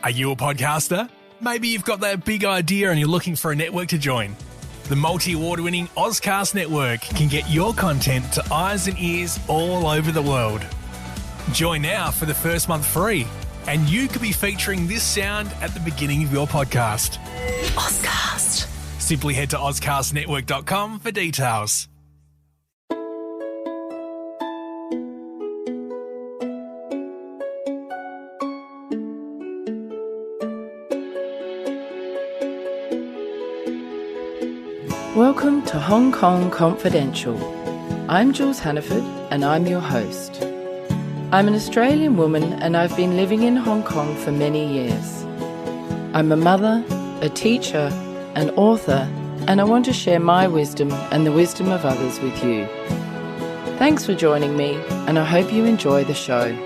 Are you a podcaster? Maybe you've got that big idea and you're looking for a network to join. The multi-award-winning Ozcast Network can get your content to eyes and ears all over the world. Join now for the first month free, and you could be featuring this sound at the beginning of your podcast. Ozcast. Simply head to ozcastnetwork.com for details. Welcome to Hong Kong Confidential. I'm Jules Hannaford and I'm your host. I'm an Australian woman and I've been living in Hong Kong for many years. I'm a mother, a teacher, an author, and I want to share my wisdom and the wisdom of others with you. Thanks for joining me and I hope you enjoy the show.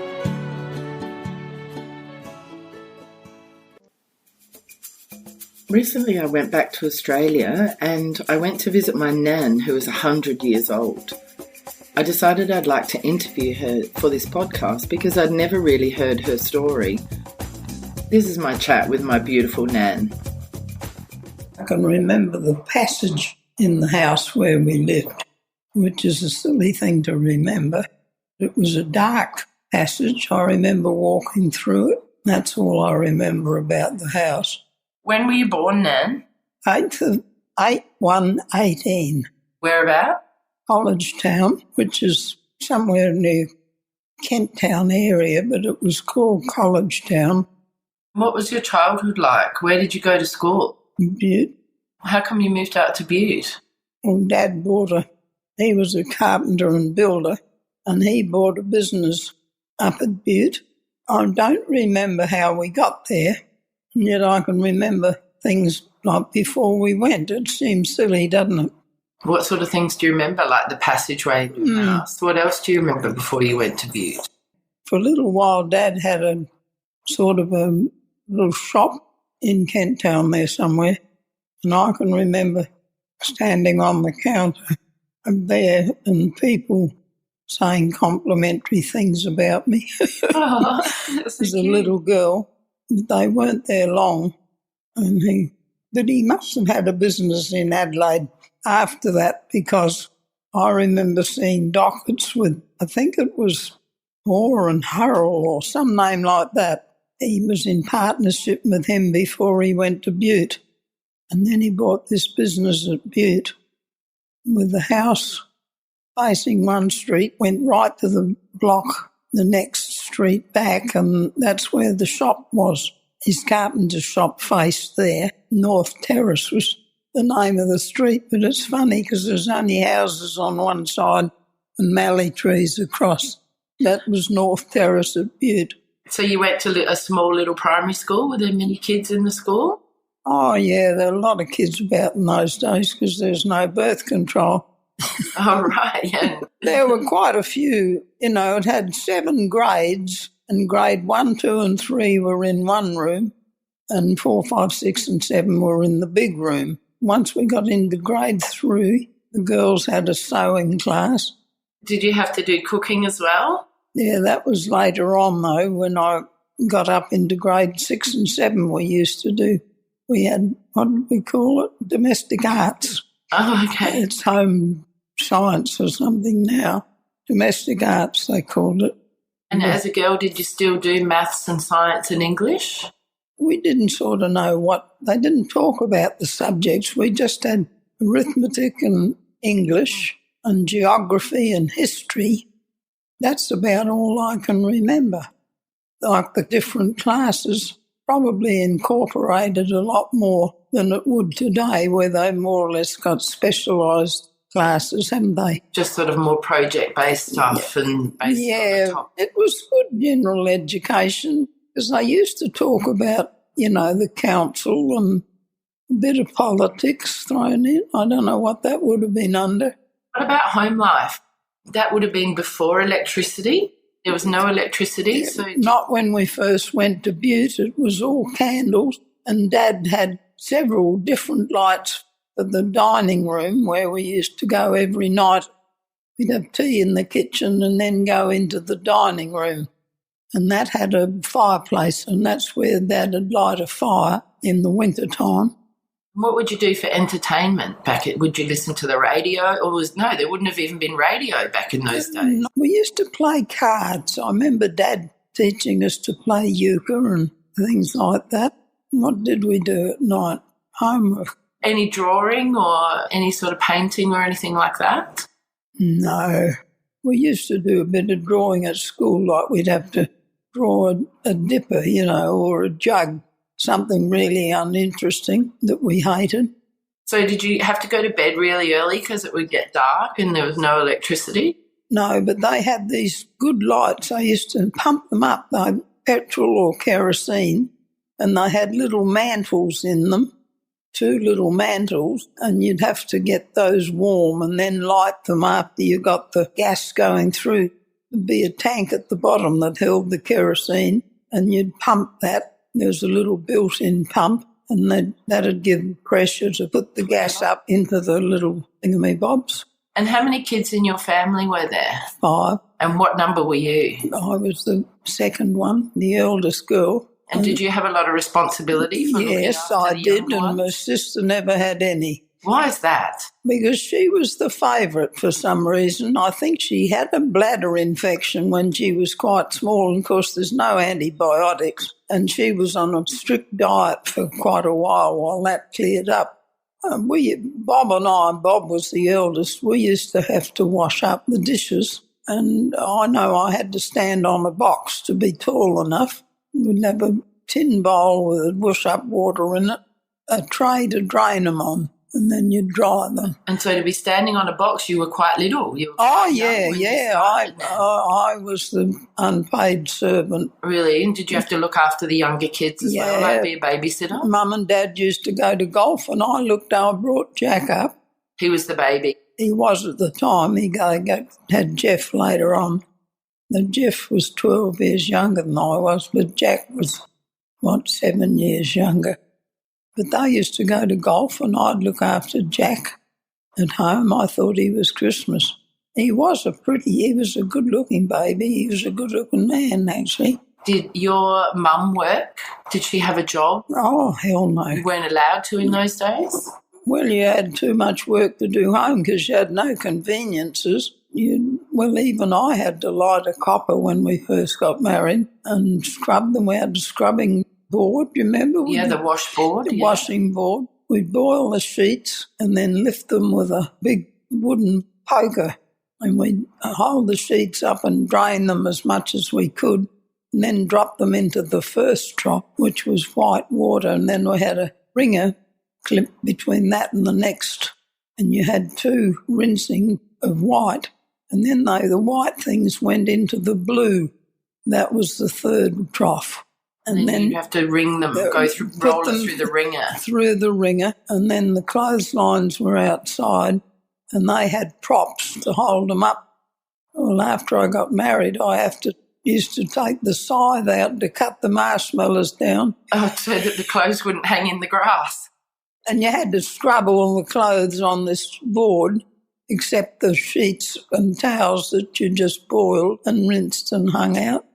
Recently I went back to Australia and I went to visit my Nan who is 100 years old. I decided I'd like to interview her for this podcast because I'd never really heard her story. This is my chat with my beautiful Nan. I can remember the passage in the house where we lived, which is a silly thing to remember. It was a dark passage. I remember walking through it. That's all I remember about the house. When were you born, Nan? 8th of 8/1/18. Whereabout? College Town, which is somewhere near Kent Town area, but it was called College Town. What was your childhood like? Where did you go to school? Butte. How come you moved out to Butte? Well, Dad he was a carpenter and builder, and he bought a business up at Butte. I don't remember how we got there. And yet I can remember things like before we went. It seems silly, doesn't it? What sort of things do you remember, like the passageway in your house? What else do you remember before you went to Butte? For a little while, Dad had a sort of a little shop in Kent Town there somewhere, and I can remember standing on the counter there and people saying complimentary things about me. Oh, as a little girl. They weren't there long, but he must have had a business in Adelaide after that because I remember seeing dockets with, I think it was Hoare and Hurrell or some name like that. He was in partnership with him before he went to Butte, and then he bought this business at Butte with the house facing one street, went right to the block the next street back, and that's where the shop was. His carpenter's shop faced there. North Terrace was the name of the street, but it's funny because there's only houses on one side and mallee trees across. That was North Terrace at Butte. So you went to a small little primary school? Were there many kids in the school? Oh, yeah, there were a lot of kids about in those days because there's no birth control. Oh, right, yeah. There were quite a few. It had 7 grades, and grade 1, 2 and 3 were in one room, and 4, 5, 6 and 7 were in the big room. Once we got into grade 3, the girls had a sewing class. Did you have to do cooking as well? Yeah, that was later on, though. When I got up into grade 6 and 7, we had, what did we call it? Domestic arts. Oh, okay. It's home science or something now. Domestic arts, they called it. And as a girl, did you still do maths and science and English? We didn't sort of know they didn't talk about the subjects. We just had arithmetic and English and geography and history. That's about all I can remember. Like the different classes probably incorporated a lot more than it would today, where they more or less got specialised classes, haven't they? Just sort of more project-based stuff and based on the top. It was good general education because they used to talk about, the council and a bit of politics thrown in. I don't know what that would have been under. What about home life? That would have been before electricity? There was no electricity? Yeah, so not when we first went to Butte. It was all candles, and Dad had several different lights for the dining room where we used to go every night. We'd have tea in the kitchen and then go into the dining room. and that had a fireplace, and that's where Dad would light a fire in the winter time. What would you do for entertainment would you listen to the radio? There wouldn't have even been radio back in those days. We used to play cards. I remember Dad teaching us to play euchre and things like that. What did we do at night? Homework. Any drawing or any sort of painting or anything like that? No. We used to do a bit of drawing at school, like we'd have to draw a dipper, or a jug, something really uninteresting that we hated. So did you have to go to bed really early because it would get dark and there was no electricity? No, but they had these good lights. I used to pump them up, by petrol or kerosene, and they had little mantles in them, 2 little mantles, and you'd have to get those warm and then light them after you got the gas going through. There'd be a tank at the bottom that held the kerosene, and you'd pump that. There was a little built-in pump, and that'd give pressure to put the gas up into the little thingamybobs. And how many kids in your family were there? 5. And what number were you? I was the second one, the eldest girl. And did you have a lot of responsibility for looking after I the did, young and my sister never had any. Why is that? Because she was the favourite for some reason. I think she had a bladder infection when she was quite small, and of course there's no antibiotics, and she was on a strict diet for quite a while that cleared up. Bob was the eldest, we used to have to wash up the dishes, and I know I had to stand on a box to be tall enough. We'd have a tin bowl with wash-up water in it, a tray to drain them on, and then you'd dry them. And so to be standing on a box, you were quite little. I was the unpaid servant. Really? And did you have to look after the younger kids as well, like be a babysitter? Mum and Dad used to go to golf, and I brought Jack up. He was the baby? He was at the time. He had Jeff later on. Now, Jeff was 12 years younger than I was, but Jack was, 7 years younger. But they used to go to golf, and I'd look after Jack at home. I thought he was Christmas. He was a good-looking baby. He was a good-looking man, actually. Did your mum work? Did she have a job? Oh, hell no. You weren't allowed to in those days? Well, you had too much work to do home because you had no conveniences. Even I had to light a copper when we first got married and scrub them. We had a scrubbing board, do you remember? Yeah, the washboard. The washing board. We'd boil the sheets and then lift them with a big wooden poker, and we'd hold the sheets up and drain them as much as we could, and then drop them into the first trough, which was white water, and then we had a wringer clip between that and the next, and you had 2 rinsing of white. And then the white things went into the blue. That was the third trough. And then you have to wring them, roll them through the wringer. Through the wringer. And then the clotheslines were outside, and they had props to hold them up. Well, after I got married, used to take the scythe out to cut the marshmallows down. Oh, so that the clothes wouldn't hang in the grass. And you had to scrub all the clothes on this board, except the sheets and towels that you just boiled and rinsed and hung out.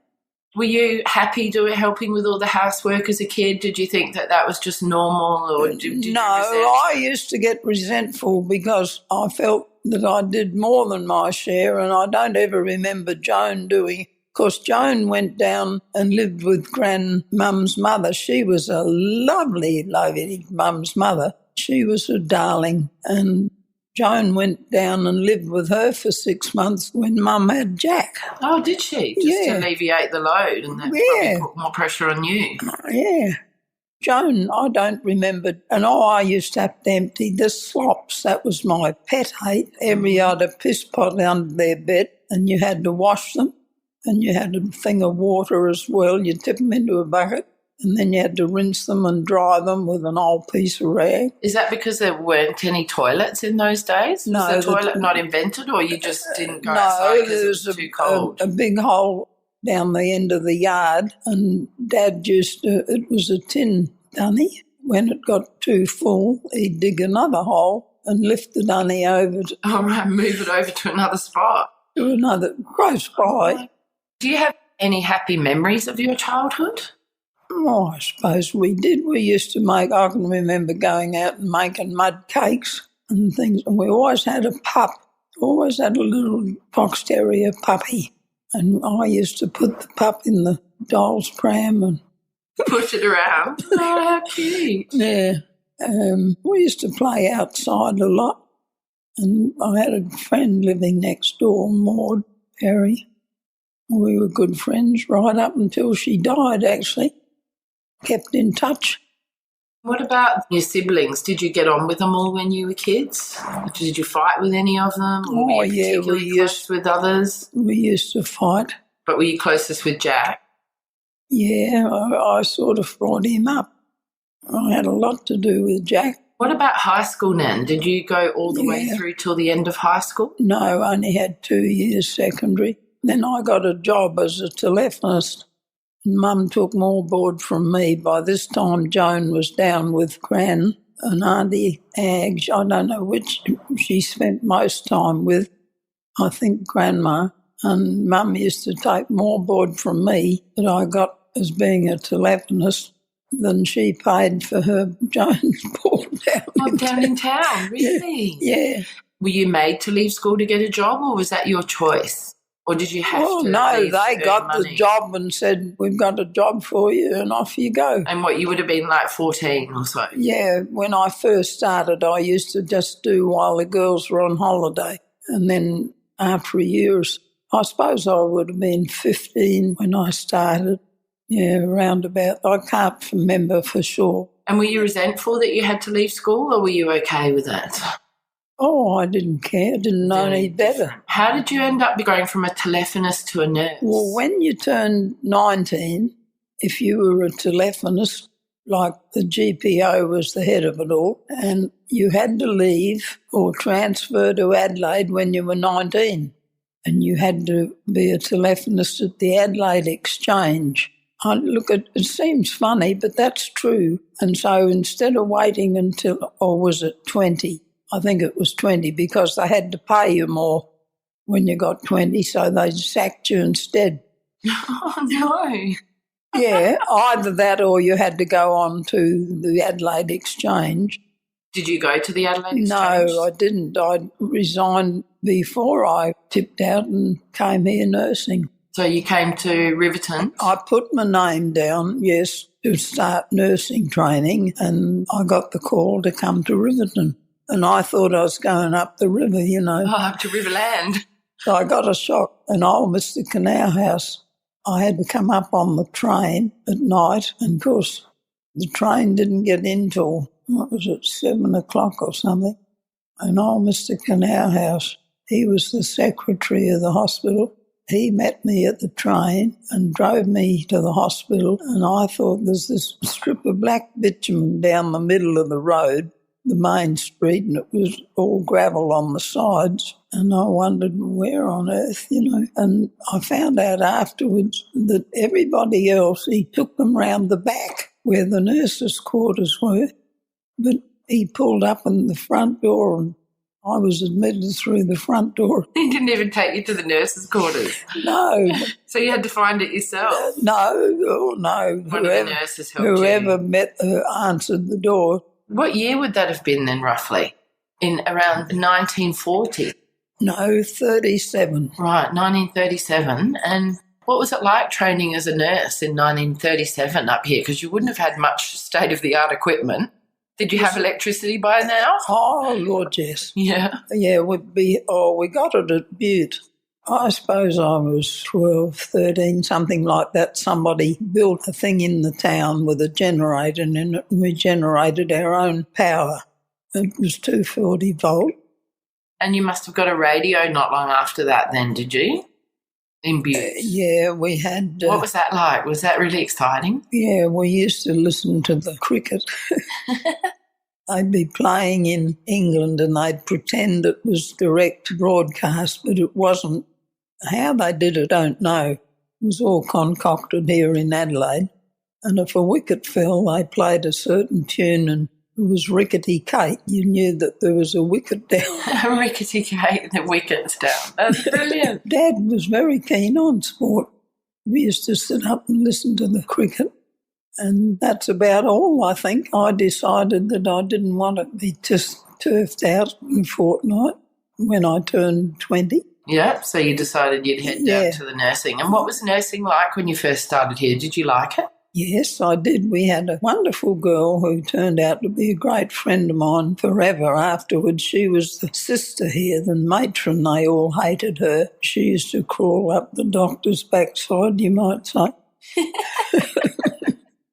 Were you happy helping with all the housework as a kid? Did you think that was just normal? Or did No, I used to get resentful because I felt that I did more than my share, and I don't ever remember Joan doing. Of course, Joan went down and lived with Grandmum's mother. She was a lovely, lovely mum's mother. She was a darling, and Joan went down and lived with her for 6 months when Mum had Jack. Oh, did she? Just to alleviate the load, and that probably put more pressure on you. Yeah. Joan, I don't remember. And I used to have to empty the slops. That was my pet hate. Every other piss pot under their bed, and you had to wash them, and you had a thing of water as well. You tip them into a bucket, and then you had to rinse them and dry them with an old piece of rag. Is that because there weren't any toilets in those days? No. Was the toilet not invented, or you just didn't go outside because it was too cold? A big hole down the end of the yard, and Dad it was a tin dunny. When it got too full, he'd dig another hole and lift the dunny over. Move it over to another spot. To another, close by. Do you have Any happy memories of your childhood? Oh, I suppose we did. We used to make, I can remember going out and making mud cakes and things, and we always had a pup, always had a little fox terrier puppy, and I used to put the pup in the doll's pram and push it around. Oh, how cute. Yeah. We used to play outside a lot, and I had a friend living next door, Maud Perry. We were good friends right up until she died, actually. Kept in touch. What about your siblings? Did you get on with them all when you were kids? Did you fight with any of them? Or were you particularly close with others? We used to fight. But were you closest with Jack? Yeah, I sort of brought him up. I had a lot to do with Jack. What about high school, Nan? Did you go all the way through till the end of high school? No, I only had 2 years secondary. Then I got a job as a telephonist. Mum took more board from me. By this time, Joan was down with Gran and Auntie Ag. I don't know which she spent most time with. I think Grandma. And Mum used to take more board from me that I got as being a telephonist than she paid for her Joan's board down in town, really? Yeah. Were you made to leave school to get a job, or was that your choice? Or did you have to? Oh, no, they got the job and said, we've got a job for you, and off you go. And what, you would have been like 14 or so? Yeah, when I first started, I used to just do while the girls were on holiday. And then after years, I suppose I would have been 15 when I started. Yeah, around about. I can't remember for sure. And were you resentful that you had to leave school, or were you okay with that? Oh, I didn't care. I didn't know any better. How did you end up going from a telephonist to a nurse? Well, when you turned 19, if you were a telephonist, like the GPO was the head of it all, and you had to leave or transfer to Adelaide when you were 19, and you had to be a telephonist at the Adelaide Exchange. It seems funny, but that's true. And so instead of waiting until, or was it 20? I think it was 20 because they had to pay you more when you got 20, so they sacked you instead. Oh, no. Yeah, either that or you had to go on to the Adelaide Exchange. Did you go to the Adelaide Exchange? No, I didn't. I resigned before I tipped out and came here nursing. So you came to Riverton? I put my name down, yes, to start nursing training, and I got the call to come to Riverton. And I thought I was going up the river, you know. Oh, up to Riverland. So I got a shock. And old Mr. Canalhouse, I had to come up on the train at night. And, of course, the train didn't get in till, what was it, 7 o'clock or something. And old Mr. Canalhouse, he was the secretary of the hospital. He met me at the train and drove me to the hospital. And I thought there's this strip of black bitumen down the middle of the road, the main street, and it was all gravel on the sides. And I wondered where on earth, you know. And I found out afterwards that everybody else, he took them round the back where the nurses' quarters were. But he pulled up in the front door and I was admitted through the front door. He didn't even take you to the nurses' quarters? No. So you had to find it yourself? No. One of the nurses helped you? Whoever answered the door. What year would that have been then, roughly? In around 1940? No, 37. Right, 1937. And what was it like training as a nurse in 1937 up here? Because you wouldn't have had much state-of-the-art equipment. Did you have electricity by now? Oh, Lord, yes. Yeah. Yeah, we got it at Butte. I suppose I was 12, 13, something like that. Somebody built a thing in the town with a generator in it, and we generated our own power. It was 240 volt. And you must have got a radio not long after that then, did you? In Butte? Yeah, we had... what was that like? Was that really exciting? Yeah, we used to listen to the cricket. They'd be playing in England and they'd pretend it was direct broadcast, but it wasn't. How they did it, I don't know. It was all concocted here in Adelaide. And if a wicket fell, they played a certain tune and it was Rickety Kate. You knew that there was a wicket down. Rickety Kate, the wicket's down. That's brilliant. Dad was very keen on sport. We used to sit up and listen to the cricket, and that's about all, I think. I decided that I didn't want to be just turfed out in a fortnight when I turned 20. Yeah, so you decided you'd head down to the nursing. And what was nursing like when you first started here? Did you like it? Yes, I did. We had a wonderful girl who turned out to be a great friend of mine forever afterwards. She was the sister here, the matron. They all hated her. She used to crawl up the doctor's backside, you might say.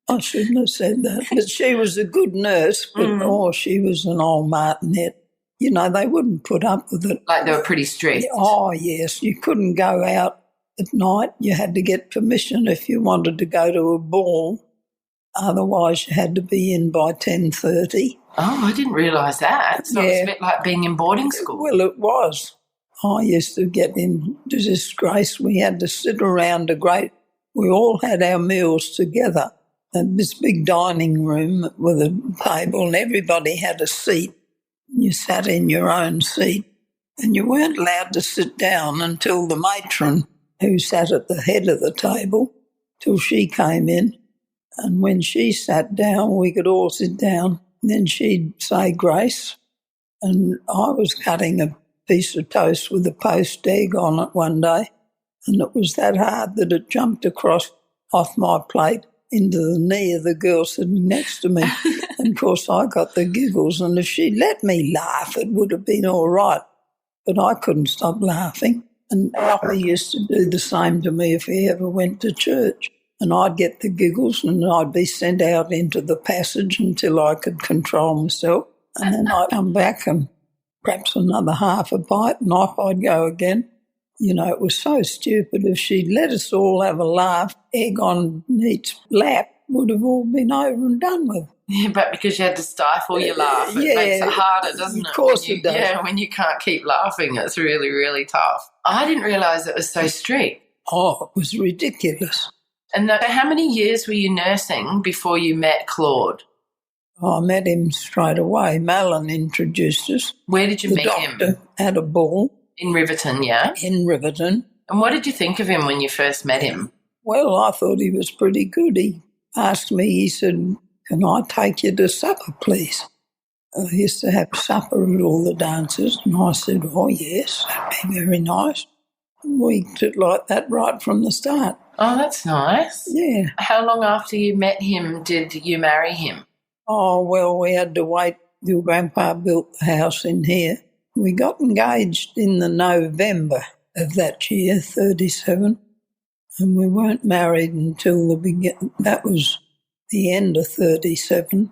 I shouldn't have said that. But she was a good nurse, but she was an old martinet. You know, they wouldn't put up with it. Like they were pretty strict? Oh, yes. You couldn't go out at night. You had to get permission if you wanted to go to a ball. Otherwise, you had to be in by 10:30. Oh, I didn't realise that. So it's a bit like being in boarding school. Well, it was. I used to get into disgrace. We had to sit around we all had our meals together. And this big dining room with a table, and everybody had a seat. You sat in your own seat, and you weren't allowed to sit down until the matron, who sat at the head of the table, till she came in. And when she sat down, we could all sit down. And then she'd say grace. And I was cutting a piece of toast with a poached egg on it one day, and it was that hard that it jumped off my plate into the knee of the girl sitting next to me. And, of course, I got the giggles, and if she'd let me laugh, it would have been all right. But I couldn't stop laughing. And Alfie used to do the same to me if he ever went to church. And I'd get the giggles, and I'd be sent out into the passage until I could control myself. And then I'd come back and perhaps another half a bite, and off I'd go again. You know, it was so stupid. If she'd let us all have a laugh, egg on Neat's lap would have all been over and done with. Yeah, but because you had to stifle your laugh, it makes it harder, doesn't it? Of course it does. Yeah, when you can't keep laughing, it's really, really tough. I didn't realise it was so strict. Oh, it was ridiculous. And how many years were you nursing before you met Claude? I met him straight away. Malin introduced us. Where did you meet him? The doctor at a ball. In Riverton, yeah? In Riverton. And what did you think of him when you first met him? Well, I thought he was pretty good. He asked me, he said, "Can I take you to supper, please?" I used to have supper at all the dances, and I said, "Oh, yes, that'd be very nice." We did like that right from the start. Oh, that's nice. Yeah. How long after you met him did you marry him? Oh, well, we had to wait till Grandpa built the house in here. We got engaged in the November of that year, 37, and we weren't married until that was the end of 37,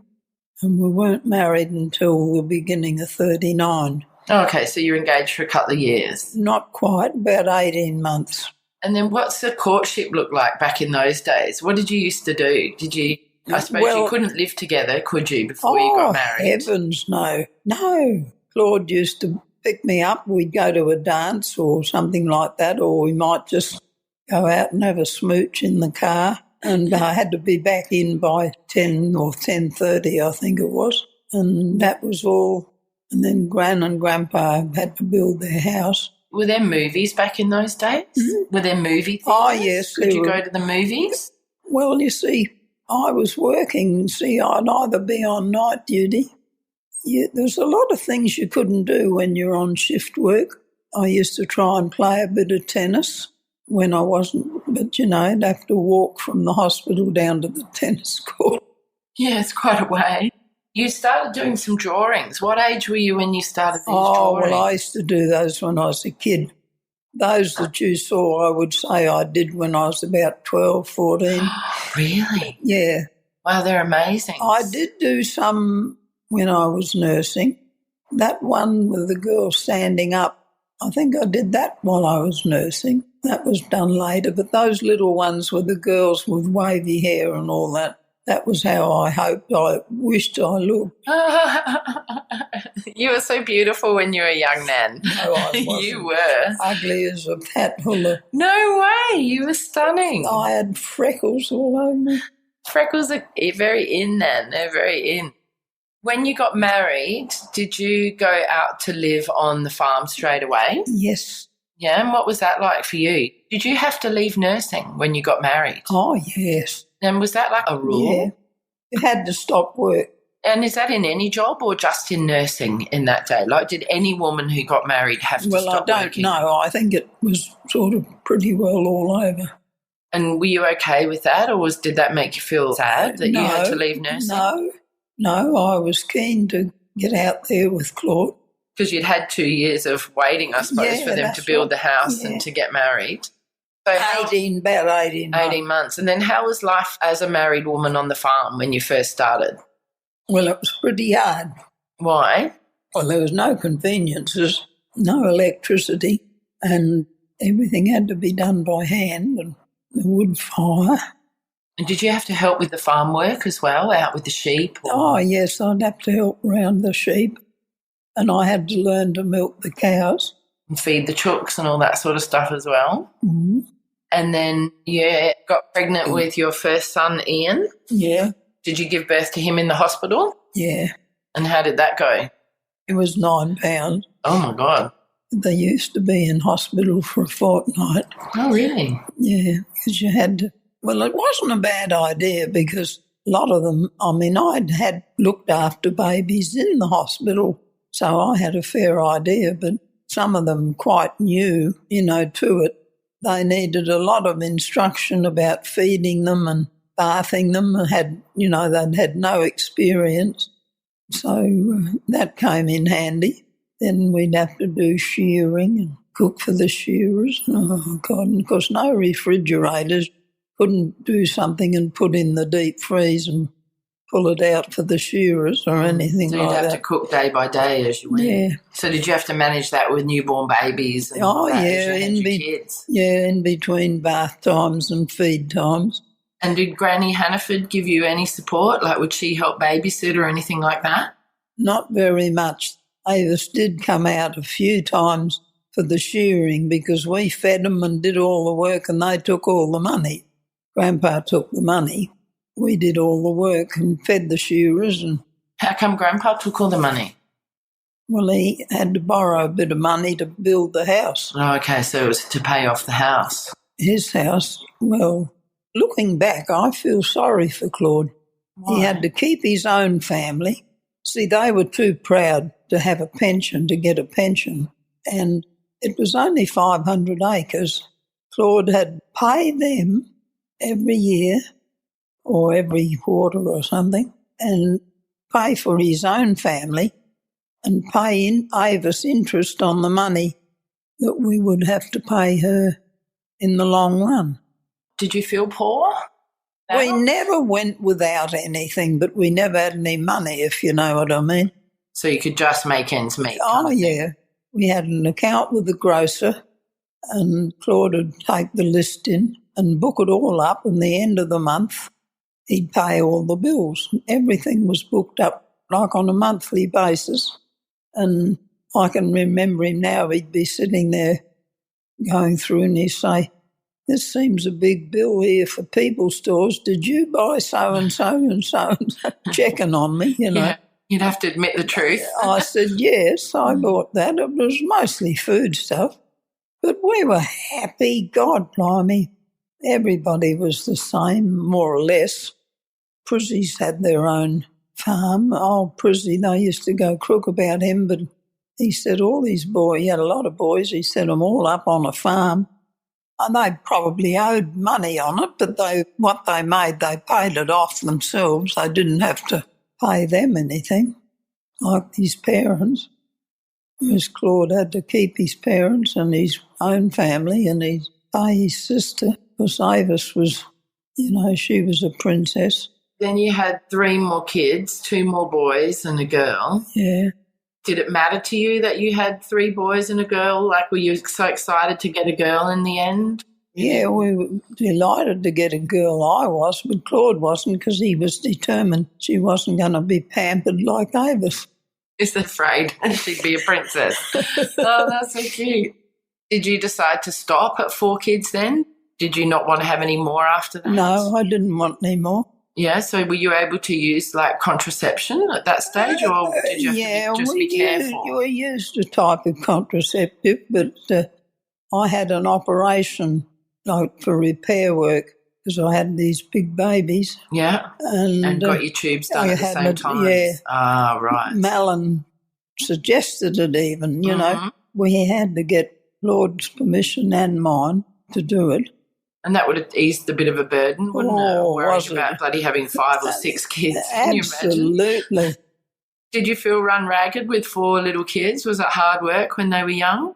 and we weren't married until the beginning of 39. Okay, so you were engaged for a couple of years. Not quite, about 18 months. And then what's the courtship look like back in those days? What did you used to do? I suppose you couldn't live together, could you, before you got married? Oh, heavens, no. No. Claude used to pick me up. We'd go to a dance or something like that, or we might just go out and have a smooch in the car. And I had to be back in by 10 or 10:30, I think it was. And that was all. And then Gran and Grandpa had to build their house. Were there movies back in those days? Mm-hmm. Were there movie theatres? Oh, yes. Could you go to the movies? Well, you see, I was working. See, I'd either be on night duty. There's a lot of things you couldn't do when you're on shift work. I used to try and play a bit of tennis when I wasn't, but, you know, I'd have to walk from the hospital down to the tennis court. Yeah, it's quite a way. You started doing some drawings. What age were you when you started these drawings? Oh, well, I used to do those when I was a kid. Those that you saw, I would say I did when I was about 12, 14. Really? Yeah. Wow, they're amazing. I did do some when I was nursing. That one with the girl standing up, I think I did that while I was nursing. That was done later, but those little ones with the girls with wavy hair and all that, that was how I wished I looked. You were so beautiful when you were a young Nan. No, I wasn't. You were. Ugly as a hat full of... No way, you were stunning. I had freckles all over me. Freckles are very in, Nan. They're very in. When you got married, did you go out to live on the farm straight away? Yes. Yeah, and what was that like for you? Did you have to leave nursing when you got married? Oh, yes. And was that like a rule? Yeah. You had to stop work. And is that in any job or just in nursing in that day? Like, did any woman who got married have to stop working? Well, I don't know. I think it was sort of pretty well all over. And were you okay with that, or did that make you feel sad that you had to leave nursing? No, I was keen to get out there with Claude. Because you'd had 2 years of waiting, I suppose, for them to build the house and to get married. So 18 months. 18 months. And then how was life as a married woman on the farm when you first started? Well, it was pretty hard. Why? Well, there was no conveniences, no electricity, and everything had to be done by hand and the wood fire. And did you have to help with the farm work as well, out with the sheep? Oh, yes, I'd have to help around the sheep, and I had to learn to milk the cows. And feed the chooks and all that sort of stuff as well. Mm-hmm. And then you got pregnant with your first son, Ian? Yeah. Did you give birth to him in the hospital? Yeah. And how did that go? It was 9 pounds. Oh, my God. They used to be in hospital for a fortnight. Oh, really? Yeah, because you had to. Well, it wasn't a bad idea because a lot of them, I'd had looked after babies in the hospital, so I had a fair idea, but some of them quite new, to it. They needed a lot of instruction about feeding them and bathing them, they'd had no experience. So that came in handy. Then we'd have to do shearing and cook for the shearers. Oh, God, and of course no refrigerators. Couldn't do something and put in the deep freeze and pull it out for the shearers or anything like that. So you'd have to cook day by day as you went. Yeah. So did you have to manage that with newborn babies? And kids? Yeah, in between bath times and feed times. And did Granny Hannaford give you any support? Like, would she help babysit or anything like that? Not very much. Avis did come out a few times for the shearing because we fed them and did all the work and they took all the money. Grandpa took the money. We did all the work and fed the shearers. And how come Grandpa took all the money? Well, he had to borrow a bit of money to build the house. Oh, okay, so it was to pay off the house. His house, well, looking back, I feel sorry for Claude. Why? He had to keep his own family. See, they were too proud to have a pension, to get a pension, and it was only 500 acres. Claude had paid them every year or every quarter or something and pay for his own family and pay in Avis interest on the money that we would have to pay her in the long run. Did you feel poor? No? We never went without anything, but we never had any money, if you know what I mean. So you could just make ends meet? Oh, yeah. We had an account with the grocer and Claude would take the list in and book it all up, and the end of the month he'd pay all the bills. Everything was booked up like on a monthly basis. And I can remember him now, he'd be sitting there going through and he'd say, "This seems a big bill here for people stores. Did you buy so-and-so and so-and-so?" Checking on me, Yeah, you'd have to admit the truth. I said, yes, I bought that. It was mostly food stuff. But we were happy, God blimey. Everybody was the same, more or less. Prizzies had their own farm. Old Prizzy, they used to go crook about him, but he said all these boys, he had a lot of boys, he set them all up on a farm. And they probably owed money on it, but what they made, they paid it off themselves. They didn't have to pay them anything, like his parents. Because Claude had to keep his parents and his own family and he'd pay his sister. Because Avis was, she was a princess. Then you had 3 more kids, 2 more boys and a girl. Yeah. Did it matter to you that you had 3 boys and a girl? Like, were you so excited to get a girl in the end? Yeah, we were delighted to get a girl. I was, but Claude wasn't because he was determined she wasn't going to be pampered like Avis. He's afraid she'd be a princess. Oh, that's so cute. Did you decide to stop at 4 kids then? Did you not want to have any more after that? No, I didn't want any more. Yeah, so were you able to use like contraception at that stage, or did you have to just be careful? We used a type of contraceptive, but I had an operation like for repair work because I had these big babies. Yeah, and got your tubes done at the same time. Yeah. Ah, right. Malin suggested it even, you know. We had to get Claude's permission and mine to do it. And that would have eased a bit of a burden, wouldn't it? Worrying about bloody having 5 or 6 kids. Can you imagine? Absolutely. Did you feel run ragged with 4 little kids? Was it hard work when they were young?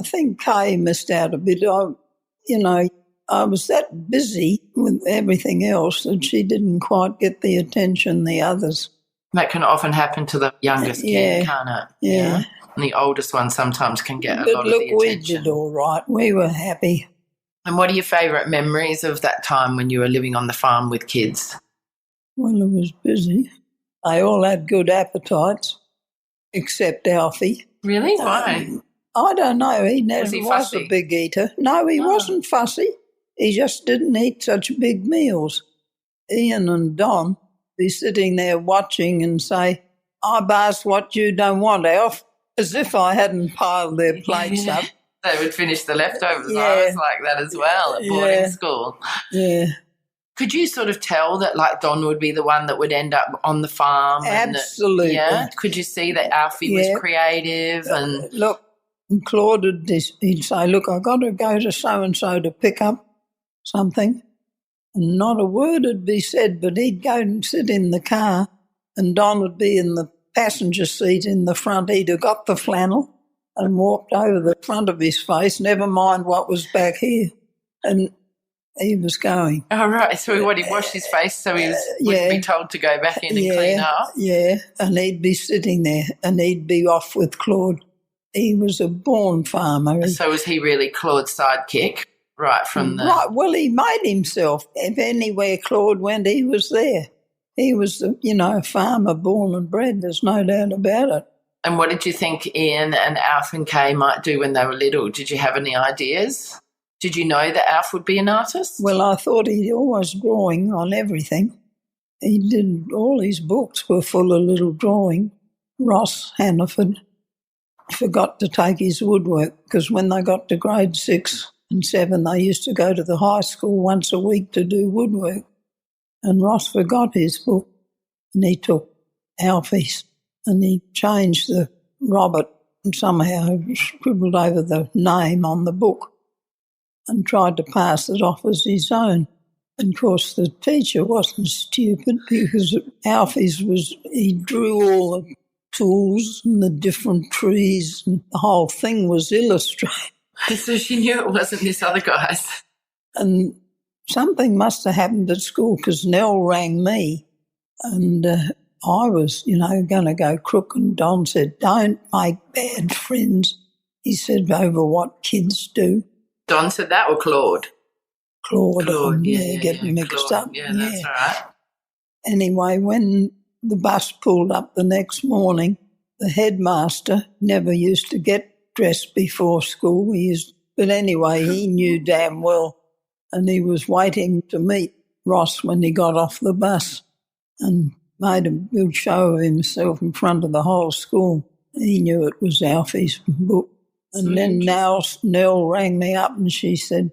I think Kay missed out a bit. I was that busy with everything else that she didn't quite get the attention the others. That can often happen to the youngest kid, can't it? Yeah. And the oldest one sometimes can get a lot of the attention. But look, we did all right. We were happy. And what are your favourite memories of that time when you were living on the farm with kids? Well, it was busy. They all had good appetites, except Alfie. Really? Why? I don't know. He never was fussy? a big eater. No, he wasn't fussy. He just didn't eat such big meals. Ian and Don be sitting there watching and say, I've asked what you don't want, Alf, as if I hadn't piled their plates up. They would finish the leftovers. Yeah. I was like that as well at boarding school. Yeah. Could you sort of tell that, like, Don would be the one that would end up on the farm? Absolutely. Could you see that Alfie was creative? And look, Claude he'd say, look, I've got to go to so-and-so to pick up something. And not a word would be said, but he'd go and sit in the car and Don would be in the passenger seat in the front. He'd have got the flannel and walked over the front of his face, never mind what was back here. And he was going. Oh, right. So he'd wash his face so he wouldn't be told to go back in and clean up? Yeah, and he'd be sitting there and he'd be off with Claude. He was a born farmer. So was he really Claude's sidekick right from the... Right, well, he made himself. If anywhere Claude went, he was there. He was, a farmer born and bred, there's no doubt about it. And what did you think Ian and Alf and Kay might do when they were little? Did you have any ideas? Did you know that Alf would be an artist? Well, I thought he'd always drawing on everything. He did, all his books were full of little drawing. Ross Hannaford forgot to take his woodwork because when they got to grade 6 and 7, they used to go to the high school once a week to do woodwork. And Ross forgot his book and he took Alfie's and he changed the Robert and somehow scribbled over the name on the book and tried to pass it off as his own. And, of course, the teacher wasn't stupid because Alfie's he drew all the tools and the different trees and the whole thing was illustrated. So she knew it wasn't this other guy's. And something must have happened at school because Nell rang me and I was, going to go crook and Don said, don't make bad friends. He said, over what kids do. Don said that or Claude? Claude, getting mixed Claude. up. Yeah, that's all right. Anyway, when the bus pulled up the next morning, the headmaster never used to get dressed before school. But anyway, he knew damn well and he was waiting to meet Ross when he got off the bus and made a good show of himself in front of the whole school. He knew it was Alfie's book. And then Nell rang me up and she said,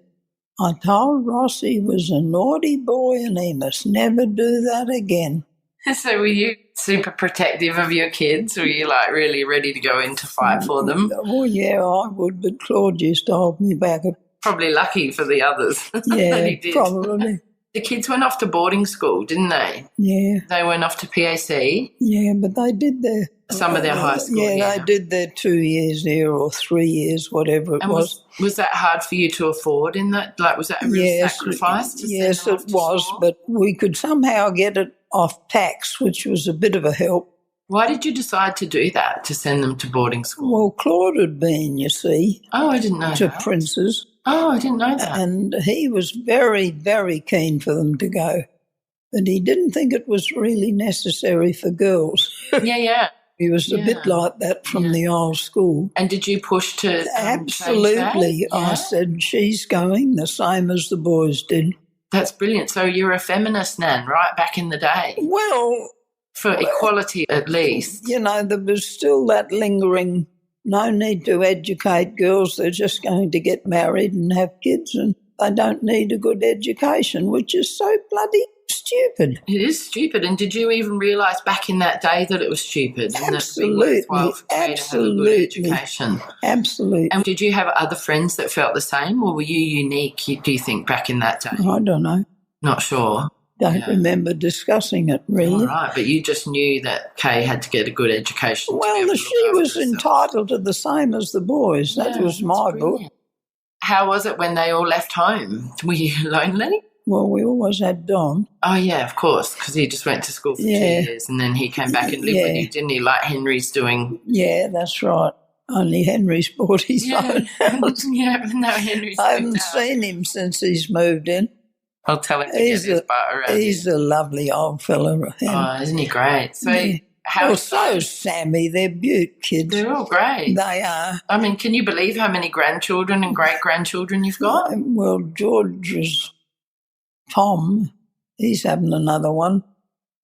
I told Ross he was a naughty boy and he must never do that again. So were you super protective of your kids? Were you like really ready to go in to fight for them? Oh, yeah, I would, but Claude used to hold me back. Probably lucky for the others. Yeah, that he did. Probably. The kids went off to boarding school, didn't they? Yeah. They went off to PAC? Yeah, but they did some of their high school. Yeah, they did their 2 years there or 3 years, whatever it was. Was that hard for you to afford in that? Like, was that a real sacrifice? Yes, it was, but we could somehow get it off tax, which was a bit of a help. Why did you decide to do that, to send them to boarding school? Well, Claude had been, you see. Oh, I didn't know to that. Prince's. Oh, I didn't know that. And he was very, very keen for them to go. But he didn't think it was really necessary for girls. Yeah. He was a bit like that from the old school. And did you push to Absolutely. Change that? Yeah. I said, she's going the same as the boys did. That's brilliant. So you're a feminist, Nan, right back in the day? Well, for equality at least. There was still that lingering no need to educate girls. They're just going to get married and have kids, and they don't need a good education, which is so bloody stupid. It is stupid. And did you even realise back in that day that it was stupid? Absolutely. Absolutely. Absolutely. And did you have other friends that felt the same, or were you unique, do you think, back in that day? I don't know. Not sure. Don't remember discussing it, really. All right, but you just knew that Kay had to get a good education. Well, she was entitled to the same as the boys. That was my book. How was it when they all left home? Were you lonely? Well, we always had Don. Oh, yeah, of course, because he just went to school for 2 years and then he came back and lived with you, didn't he, like Henry's doing? Yeah, that's right. Only Henry's bought his own house. No, Henry's I haven't seen him since he's moved in. I'll tell him to get his butt around. He's a lovely old fella. Oh, isn't he great? So so's Sammy. They're beaut kids. They're all great. They are. I mean, can you believe how many grandchildren and great-grandchildren you've got? Well, George's Tom, he's having another one.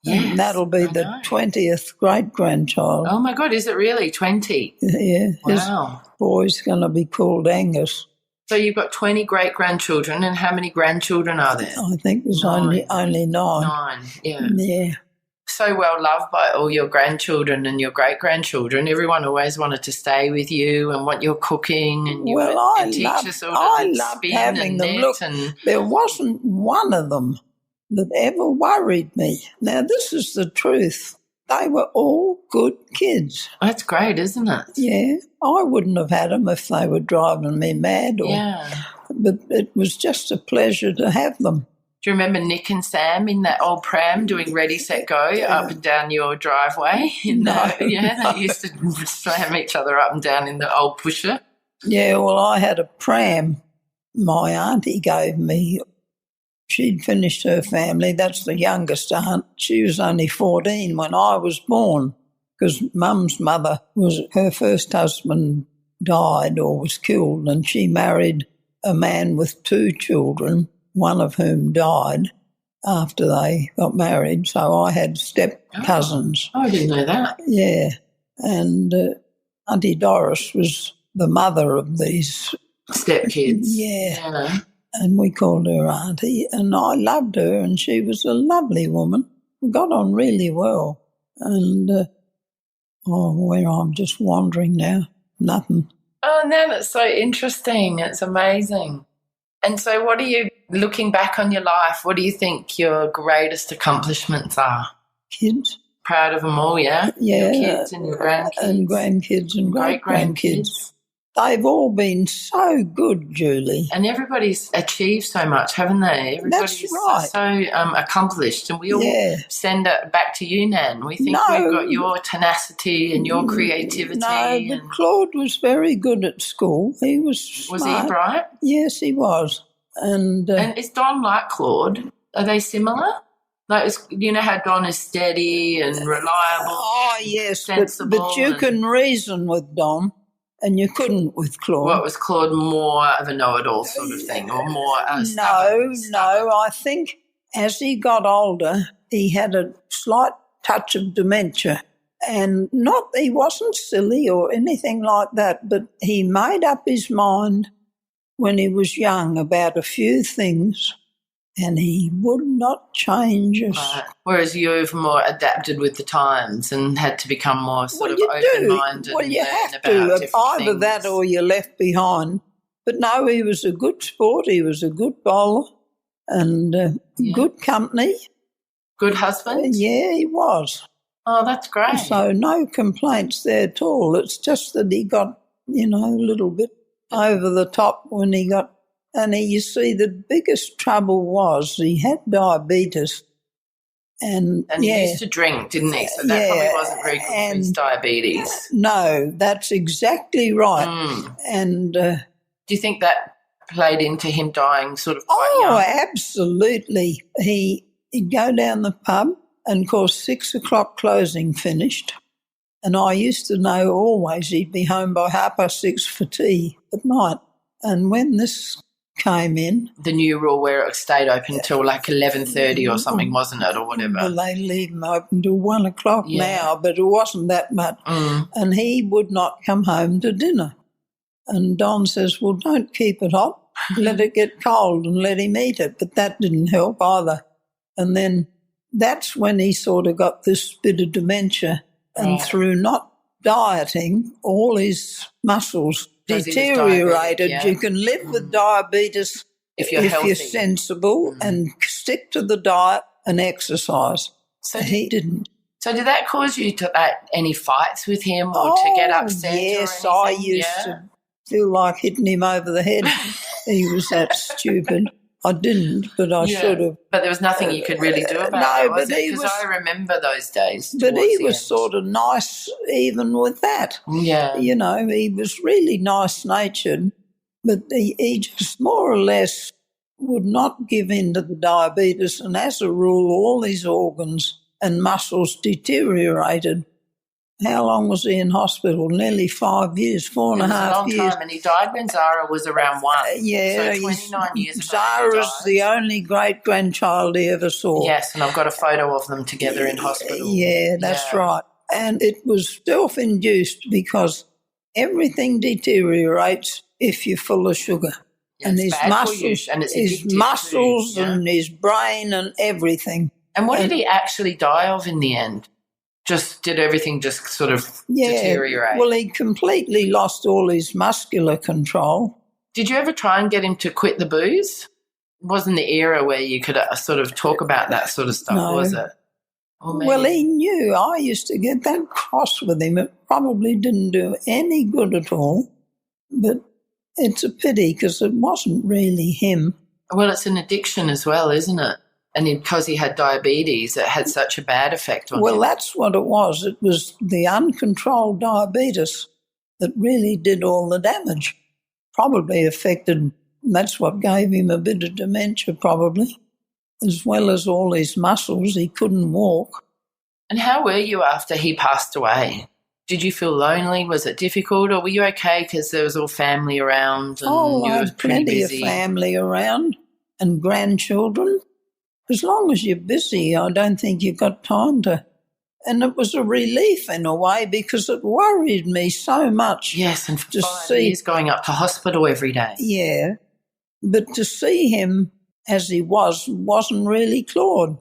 Yes, and that'll be the 20th great-grandchild. Oh, my God, is it really 20? Yeah. Wow. His boy's going to be called Angus. So you've got 20 great-grandchildren, and how many grandchildren are there? I think there's only 9. 9, yeah. Yeah. So well loved by all your grandchildren and your great-grandchildren. Everyone always wanted to stay with you and want your cooking, and you teach us all to loved spin having and them. knit. Look, there wasn't one of them that ever worried me. Now, this is the truth. They were all good kids. That's great, isn't it? Yeah. I wouldn't have had them if they were driving me mad. But it was just a pleasure to have them. Do you remember Nick and Sam in that old pram doing Ready, Set, Go up and down your driveway? They used to slam each other up and down in the old pusher. Yeah, well, I had a pram my auntie gave me. She'd finished her family. That's the youngest aunt. She was only 14 when I was born because Mum's mother her first husband died or was killed, and she married a man with 2 children, one of whom died after they got married. So I had step-cousins. Oh, I didn't know that. Yeah. And Auntie Doris was the mother of these stepkids. Yeah. And we called her Auntie, and I loved her, and she was a lovely woman. We got on really well. And, where I'm just wandering now, nothing. Oh, no, that's so interesting. It's amazing. And so what are you, looking back on your life, what do you think your greatest accomplishments are? Kids. Proud of them all, yeah? Yeah. Your kids and your grandkids. And grandkids and great-grandkids. They've all been so good, Julie. And everybody's achieved so much, haven't they? Everybody's That's right. so accomplished. And we all send it back to you, Nan. We think we've got your tenacity and your creativity. No, but Claude was very good at school. He was smart. Was he bright? Yes, he was. And is Don like Claude? Are they similar? Like, you know how Don is steady and reliable? Oh, yes, sensible, but you can reason with Don. And you couldn't with Claude. What, was Claude more of a know-it-all sort of thing, or more stubborn? No. I think as he got older, he had a slight touch of dementia. And he wasn't silly or anything like that, but he made up his mind when he was young about a few things, and he would not change us. Right. Whereas you've more adapted with the times and had to become more sort of open-minded. Well, you have to. Either that or you're left behind. But no, he was a good sport. He was a good bowler and good company. Good husband? Yeah, he was. Oh, that's great. So no complaints there at all. It's just that he got, a little bit over the top when he got. And you see, the biggest trouble was he had diabetes. And he used to drink, didn't he? So that probably wasn't very good for his diabetes. No, that's exactly right. And do you think that played into him dying sort of quite young? Oh, absolutely. He'd go down the pub, and of course 6 o'clock closing finished. And I used to know always he'd be home by 6:30 for tea at night. And when this came in. The new rule where it stayed open till like 11:30 or something, wasn't it, or whatever? Well, they leave them open till 1 o'clock now, but it wasn't that much. And he would not come home to dinner. And Don says, well, don't keep it hot. Let it get cold and let him eat it. But that didn't help either. And then that's when he sort of got this bit of dementia. And through not dieting, all his muscles deteriorated. You can live with diabetes if you're sensible and stick to the diet and exercise. So he didn't. So did that cause you to any fights with him or to get upset? Yes, I used to feel like hitting him over the head. He was that stupid. I didn't, but I should have. But there was nothing you could really do about it, was it? Because I remember those days. But he was sort of nice even with that. Yeah. You know, he was really nice-natured, but he just more or less would not give in to the diabetes, and as a rule, all his organs and muscles deteriorated. How long was he in hospital? Nearly 5 years, 4.5 years. It was a long time, and he died when Zara was around 1. Yeah. So 29 years ago. Zara's the only great-grandchild he ever saw. Yes, and I've got a photo of them together in hospital. Yeah, that's right. And it was self-induced because everything deteriorates if you're full of sugar. Yeah, and his muscles and his brain and everything. And what did he actually die of in the end? Did everything just sort of deteriorate? Well, he completely lost all his muscular control. Did you ever try and get him to quit the booze? It wasn't the era where you could sort of talk about that sort of stuff, was it? Well, he knew. I used to get that cross with him. It probably didn't do any good at all, but it's a pity because it wasn't really him. Well, it's an addiction as well, isn't it? And because he had diabetes, it had such a bad effect on him. Well, that's what it was. It was the uncontrolled diabetes that really did all the damage. Probably affected, that's what gave him a bit of dementia probably, as well as all his muscles. He couldn't walk. And how were you after he passed away? Did you feel lonely? Was it difficult, or were you okay because there was all family around and you I were had pretty plenty busy? of family around and grandchildren. As long as you're busy, I don't think you've got time to. And it was a relief in a way because it worried me so much. Yes, and for 5 years going up to hospital every day. Yeah, but to see him as he wasn't really Claude.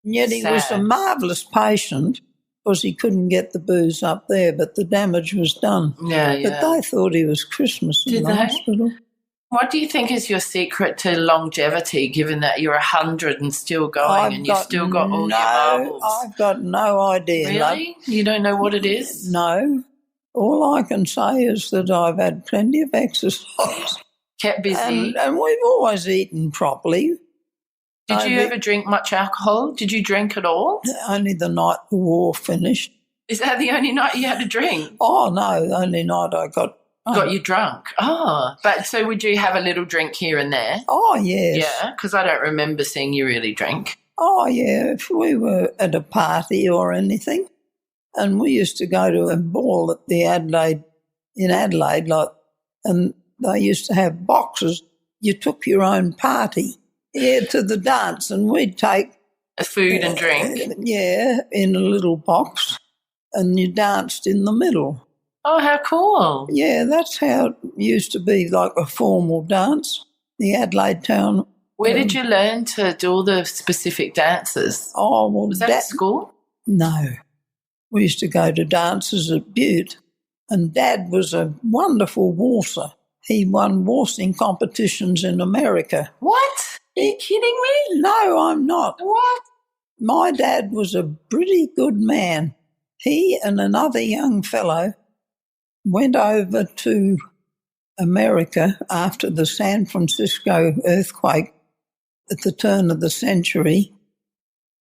And yet he was a marvellous patient because he couldn't get the booze up there, but the damage was done. Yeah. But they thought he was Christmas in the hospital. What do you think is your secret to longevity, given that you're 100 and still going and you've still got all your marbles? I've got no idea. Really? You don't know what it is? No. All I can say is that I've had plenty of exercise. Kept busy. And we've always eaten properly. Did you ever drink much alcohol? Did you drink at all? Only the night the war finished. Is that the only night you had to drink? Oh, no, the only night I got you drunk. Oh, but so would you have a little drink here and there? Oh, yes. Yeah, because I don't remember seeing you really drink. Oh, yeah, if we were at a party or anything. And we used to go to a ball at the Adelaide, and they used to have boxes. You took your own party, to the dance, and we'd take food and drink. In a little box, and you danced in the middle. Oh, how cool. Yeah, that's how it used to be, like a formal dance, the Adelaide town. Where did you learn to do all the specific dances? Oh, well, was that at school? No. We used to go to dances at Butte, and Dad was a wonderful waltzer. He won waltzing competitions in America. What? Are you kidding me? No, I'm not. What? My dad was a pretty good man. He and another young fellow went over to America after the San Francisco earthquake at the turn of the century,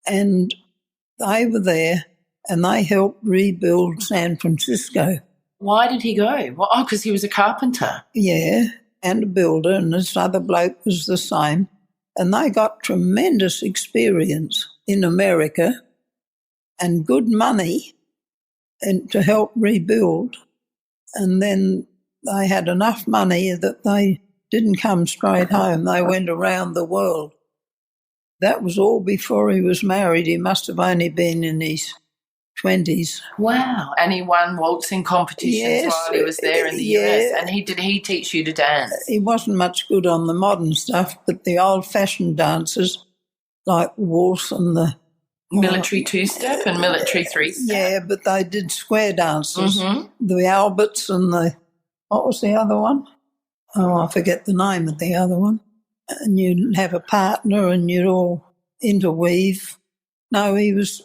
and they were there and they helped rebuild San Francisco. Why did he go? Well, because he was a carpenter. Yeah, and a builder, and this other bloke was the same. And they got tremendous experience in America and good money to help rebuild. And then they had enough money that they didn't come straight home. They went around the world. That was all before he was married. He must have only been in his 20s. Wow. And he won waltzing competitions while he was there in the US. And did he teach you to dance? He wasn't much good on the modern stuff, but the old-fashioned dances, like waltz and the military two-step and military three-step. Yeah, but they did square dances. The Alberts and what was the other one? Oh, I forget the name of the other one. And you'd have a partner and you'd all interweave. No, he was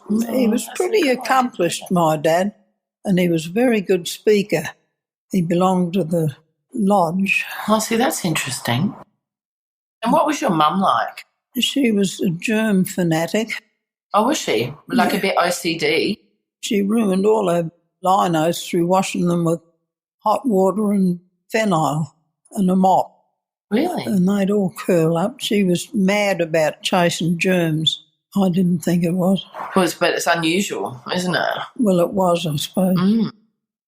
pretty accomplished, my dad, and he was a very good speaker. He belonged to the lodge. Oh, see, that's interesting. And what was your mum like? She was a germ fanatic. Oh, was she? Like a bit OCD? She ruined all her linos through washing them with hot water and phenyl and a mop. Really? And they'd all curl up. She was mad about chasing germs. I didn't think it was. But it's unusual, isn't it? Well, it was, I suppose.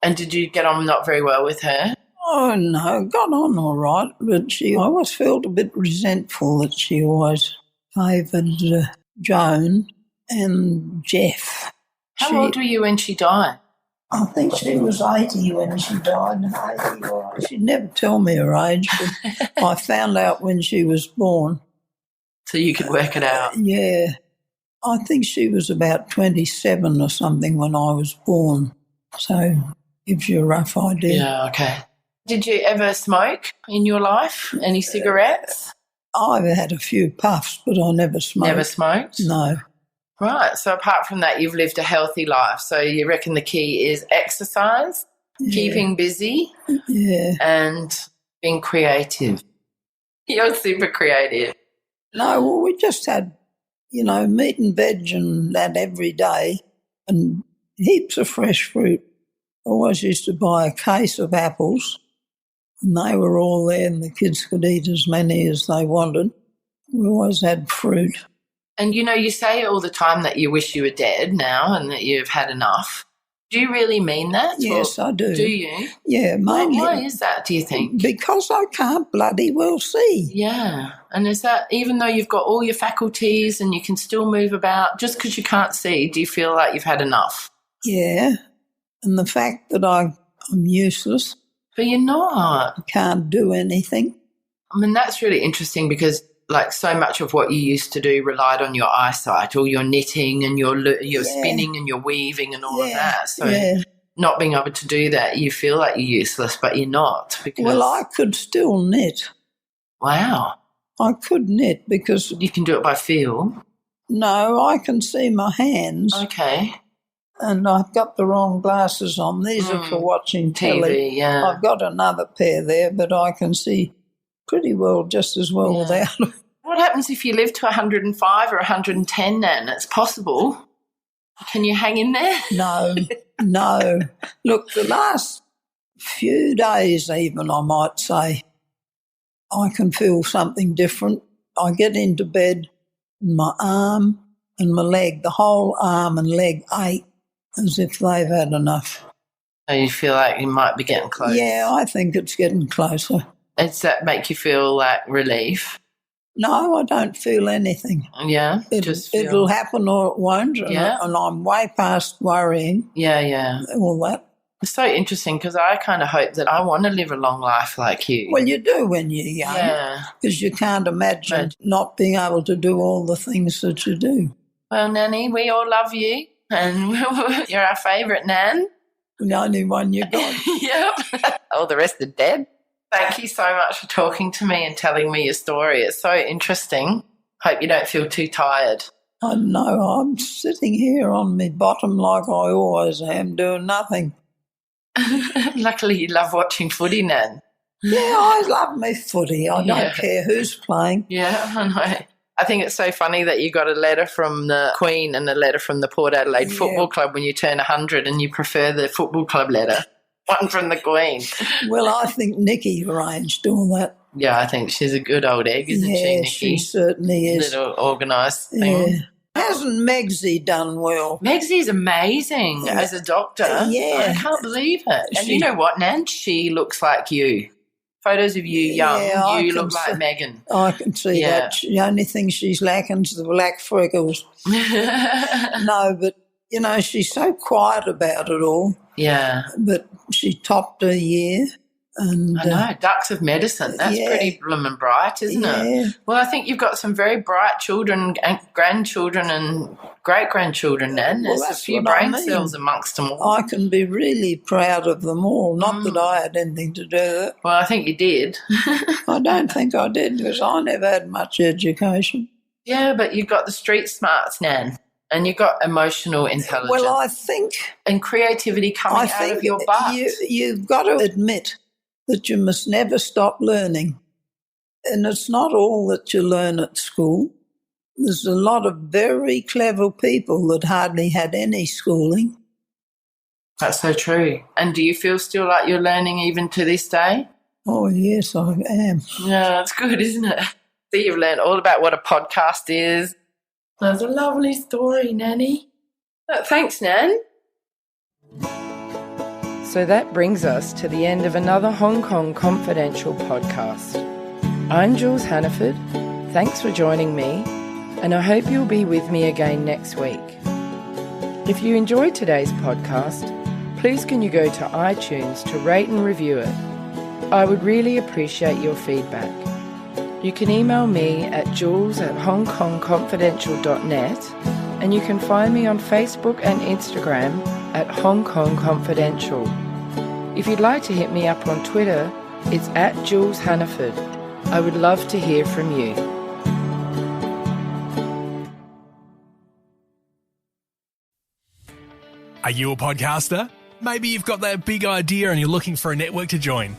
And did you get on not very well with her? Oh, no, got on all right, but I always felt a bit resentful that she always favoured Joan and Jeff. How old were you when she died? I think she was 80 when she died. 80 or she'd never tell me her age, but I found out when she was born. So you could work it out? Yeah. I think she was about 27 or something when I was born. So gives you a rough idea. Yeah, okay. Did you ever smoke in your life? Any cigarettes? I've had a few puffs, but I never smoked. Never smoked? No. Right. So apart from that, you've lived a healthy life. So you reckon the key is exercise, keeping busy, and being creative. You're super creative. No, well, we just had, meat and veg and that every day and heaps of fresh fruit. Always used to buy a case of apples and they were all there and the kids could eat as many as they wanted. We always had fruit. And, you say all the time that you wish you were dead now and that you've had enough. Do you really mean that? Yes, I do. Do you? Yeah, mainly. Why is that, do you think? Because I can't bloody well see. Yeah. And is that, even though you've got all your faculties and you can still move about, just because you can't see, do you feel like you've had enough? Yeah. And the fact that I'm useless. But you're not. Can't do anything. I mean, that's really interesting because so much of what you used to do relied on your eyesight, all your knitting and your spinning and your weaving and all of that. So not being able to do that, you feel like you're useless, but you're not. Well, I could still knit. Wow. I could knit because... You can do it by feel? No, I can see my hands. Okay. And I've got the wrong glasses on. These are for watching telly. Yeah. I've got another pair there, but I can see pretty well just as well without them. What happens if you live to 105 or 110, Nan? It's possible. Can you hang in there? No. Look, the last few days even, I might say, I can feel something different. I get into bed and my arm and my leg, the whole arm and leg ache as if they've had enough. So you feel like you might be getting close? Yeah, I think it's getting closer. Does that make you feel like relief? No, I don't feel anything. Yeah? It'll happen or it won't, and I'm way past worrying. Yeah. All that. It's so interesting because I kind of hope that I want to live a long life like you. Well, you do when you're young because you can't imagine not being able to do all the things that you do. Well, Nanny, we all love you and you're our favourite Nan. The only one you got. Yep. All the rest are dead. Thank you so much for talking to me and telling me your story. It's so interesting. Hope you don't feel too tired. I know. I'm sitting here on my bottom like I always am, doing nothing. Luckily you love watching footy, Nan. Yeah, I love my footy. I don't care who's playing. Yeah, I know. I think it's so funny that you got a letter from the Queen and a letter from the Port Adelaide Football Club when you turn 100 and you prefer the football club letter. One from the Queen. Well, I think Nikki arranged all that. Yeah, I think she's a good old egg, isn't she, Nikki? She certainly is. Little organised thing. Yeah. Hasn't Megsie done well? Megsie's amazing as a doctor. Yeah. I can't believe it. And you know what, Nan? She looks like you. Photos of you young, Yeah, you look like Megan. I can see that. The only thing she's lacking is the black freckles. No, but, you know, she's so quiet about it all. Yeah. But she topped her year. And, I know, ducks of medicine. That's pretty blooming bright, isn't it? Well, I think you've got some very bright children and grandchildren and great-grandchildren, Nan. There's a few brain cells amongst them all. I can be really proud of them all. Not that I had anything to do with it. Well, I think you did. I don't think I did because I never had much education. Yeah, but you've got the street smarts, Nan. And you've got emotional intelligence. Well, I think... And creativity coming out of your butt. You've got to admit that you must never stop learning. And it's not all that you learn at school. There's a lot of very clever people that hardly had any schooling. That's so true. And do you feel still like you're learning even to this day? Oh, yes, I am. Yeah, that's good, isn't it? So you've learned all about what a podcast is. That's a lovely story, Nanny. Thanks, Nan. So that brings us to the end of another Hong Kong Confidential podcast. I'm Jules Hannaford. Thanks for joining me, and I hope you'll be with me again next week. If you enjoyed today's podcast, please can you go to iTunes to rate and review it. I would really appreciate your feedback. You can email me at jules@hongkongconfidential.net, and you can find me on Facebook and Instagram at Hong Kong Confidential. If you'd like to hit me up on Twitter, it's at Jules Hannaford. I would love to hear from you. Are you a podcaster? Maybe you've got that big idea and you're looking for a network to join.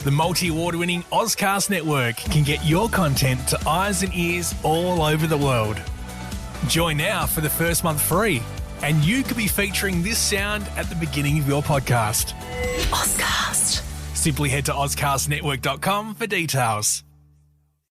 The multi-award-winning Ozcast network can get your content to eyes and ears all over the world. Join now for the first month free, and you could be featuring this sound at the beginning of your podcast. Ozcast. Simply head to ozcastnetwork.com for details.